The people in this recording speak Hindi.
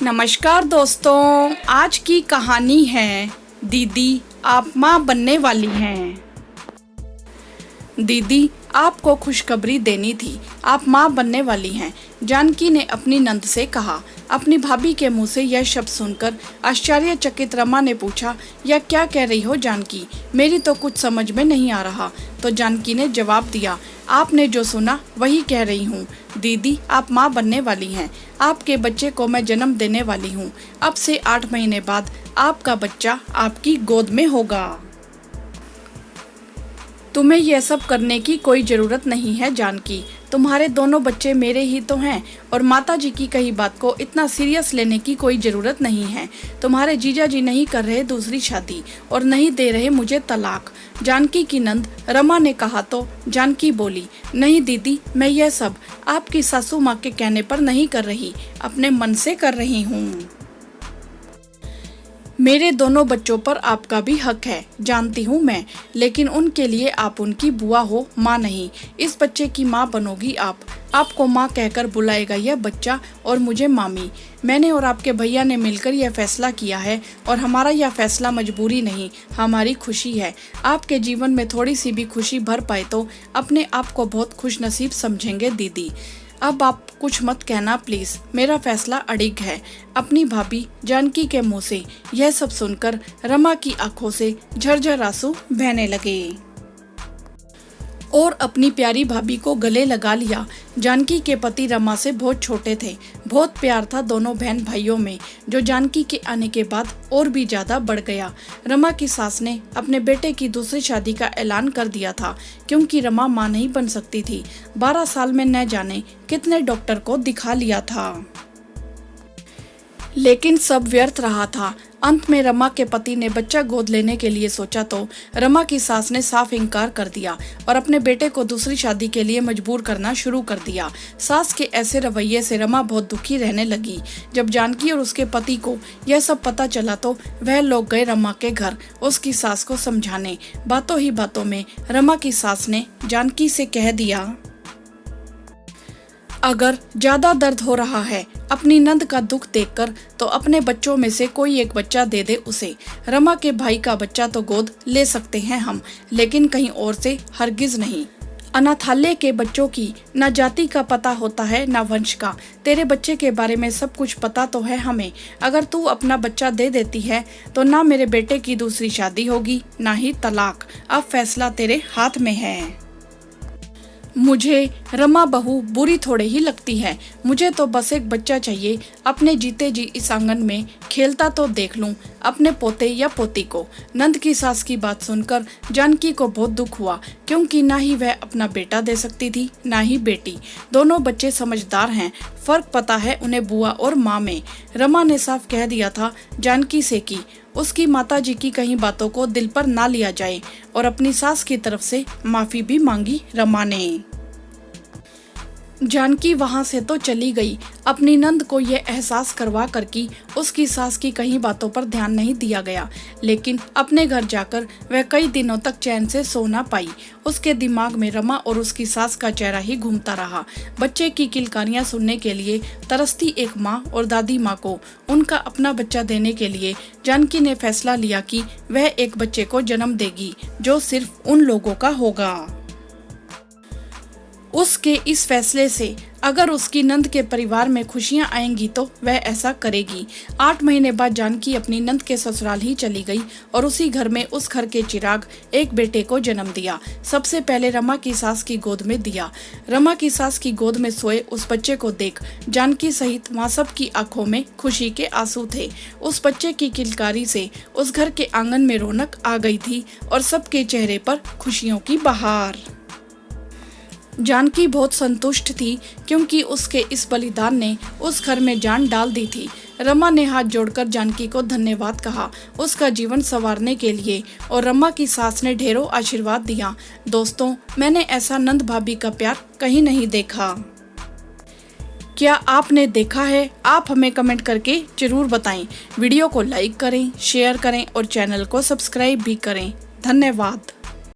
नमस्कार दोस्तों, आज की कहानी है दीदी आप माँ बनने वाली हैं। दीदी आपको खुशखबरी देनी थी, आप माँ बनने वाली हैं। जानकी ने अपनी नंद से कहा। अपनी भाभी के मुंह से यह शब्द सुनकर आश्चर्यचकित रमा ने पूछा, यह क्या कह रही हो जानकी? मेरी तो कुछ समझ में नहीं आ रहा। तो जानकी ने जवाब दिया, आपने जो सुना वही कह रही हूँ। दीदी आप माँ बनने वाली हैं, आपके बच्चे को मैं जन्म देने वाली हूँ। अब से 8 महीने बाद आपका बच्चा आपकी गोद में होगा। तुम्हें यह सब करने की कोई जरूरत नहीं है जानकी, तुम्हारे दोनों बच्चे मेरे ही तो हैं और माताजी की कही बात को इतना सीरियस लेने की कोई जरूरत नहीं है। तुम्हारे जीजा जी नहीं कर रहे दूसरी शादी और नहीं दे रहे मुझे तलाक। जानकी की नंद रमा ने कहा तो जानकी बोली, नहीं दीदी, मैं यह सब आपकी सासू माँ के कहने पर नहीं कर रही, अपने मन से कर रही हूँ। मेरे दोनों बच्चों पर आपका भी हक है, जानती हूँ मैं, लेकिन उनके लिए आप उनकी बुआ हो, माँ नहीं। इस बच्चे की माँ बनोगी आप। आपको माँ कहकर बुलाएगा यह बच्चा और मुझे मामी। मैंने और आपके भैया ने मिलकर यह फैसला किया है और हमारा यह फैसला मजबूरी नहीं, हमारी खुशी है। आपके जीवन में थोड़ी सी भी खुशी भर पाए तो अपने आप को बहुत खुशनसीब समझेंगे दीदी। अब आप कुछ मत कहना प्लीज, मेरा फैसला अड़िग है। अपनी भाभी जानकी के मुंह से यह सब सुनकर रमा की आंखों से झरझर आंसू बहने लगे और अपनी प्यारी भाभी को गले लगा लिया। जानकी के पति रमा से बहुत छोटे थे, बहुत प्यार था दोनों बहन भाइयों में, जो जानकी के आने के बाद और भी ज्यादा बढ़ गया। रमा की सास ने अपने बेटे की दूसरी शादी का ऐलान कर दिया था, क्योंकि रमा मां नहीं बन सकती थी। 12 साल में न जाने कितने डॉक्टर को दिखा लिया था, लेकिन सब व्यर्थ रहा था। अंत में रमा के पति ने बच्चा गोद लेने के लिए सोचा तो रमा की सास ने साफ इनकार कर दिया और अपने बेटे को दूसरी शादी के लिए मजबूर करना शुरू कर दिया। सास के ऐसे रवैये से रमा बहुत दुखी रहने लगी। जब जानकी और उसके पति को यह सब पता चला तो वह लोग गए रमा के घर उसकी सास को समझाने। बातों ही बातों में रमा की सास ने जानकी से कह दिया, अगर ज्यादा दर्द हो रहा है अपनी नंद का दुख देखकर तो अपने बच्चों में से कोई एक बच्चा दे दे उसे। रमा के भाई का बच्चा तो गोद ले सकते हैं हम, लेकिन कहीं और से हरगिज नहीं। अनाथालय के बच्चों की न जाति का पता होता है न वंश का। तेरे बच्चे के बारे में सब कुछ पता तो है हमें। अगर तू अपना बच्चा दे देती है तो ना मेरे बेटे की दूसरी शादी होगी ना ही तलाक। अब फैसला तेरे हाथ में है। मुझे रमा बहू बुरी थोड़े ही लगती है, मुझे तो बस एक बच्चा चाहिए। अपने जीते जी इस आंगन में खेलता तो देख लूं अपने पोते या पोती को। नंद की सास की बात सुनकर जानकी को बहुत दुख हुआ, क्योंकि ना ही वह अपना बेटा दे सकती थी ना ही बेटी। दोनों बच्चे समझदार हैं, फर्क पता है उन्हें बुआ और माँ में। रमा ने साफ कह दिया था जानकी से कि उसकी माताजी की कहीं बातों को दिल पर ना लिया जाए और अपनी सास की तरफ से माफी भी मांगी रमा ने। जानकी वहां से तो चली गई, अपनी नंद को यह एहसास करवा कर कि उसकी सास की कहीं बातों पर ध्यान नहीं दिया गया। लेकिन अपने घर जाकर वह कई दिनों तक चैन से सो ना पाई। उसके दिमाग में रमा और उसकी सास का चेहरा ही घूमता रहा। बच्चे की किलकारियां सुनने के लिए तरसती एक माँ और दादी माँ को उनका अपना बच्चा देने के लिए जानकी ने फैसला लिया कि वह एक बच्चे को जन्म देगी जो सिर्फ उन लोगों का होगा। उसके इस फैसले से अगर उसकी नंद के परिवार में खुशियां आएंगी तो वह ऐसा करेगी। 8 महीने बाद जानकी अपनी नंद के ससुराल ही चली गई और उसी घर में उस घर के चिराग एक बेटे को जन्म दिया। सबसे पहले रमा की सास की गोद में दिया। रमा की सास की गोद में सोए उस बच्चे को देख जानकी सहित वहाँ सब की आंखों में खुशी के आंसू थे। उस बच्चे की किलकारी से उस घर के आंगन में रौनक आ गई थी और सबके चेहरे पर खुशियों की बहार। जानकी बहुत संतुष्ट थी, क्योंकि उसके इस बलिदान ने उस घर में जान डाल दी थी। रमा ने हाथ जोड़कर जानकी को धन्यवाद कहा उसका जीवन संवारने के लिए और रमा की सास ने ढेरों आशीर्वाद दिया। दोस्तों, मैंने ऐसा नंद भाभी का प्यार कहीं नहीं देखा। क्या आपने देखा है? आप हमें कमेंट करके जरूर बताएं। वीडियो को लाइक करें, शेयर करें और चैनल को सब्सक्राइब भी करें। धन्यवाद।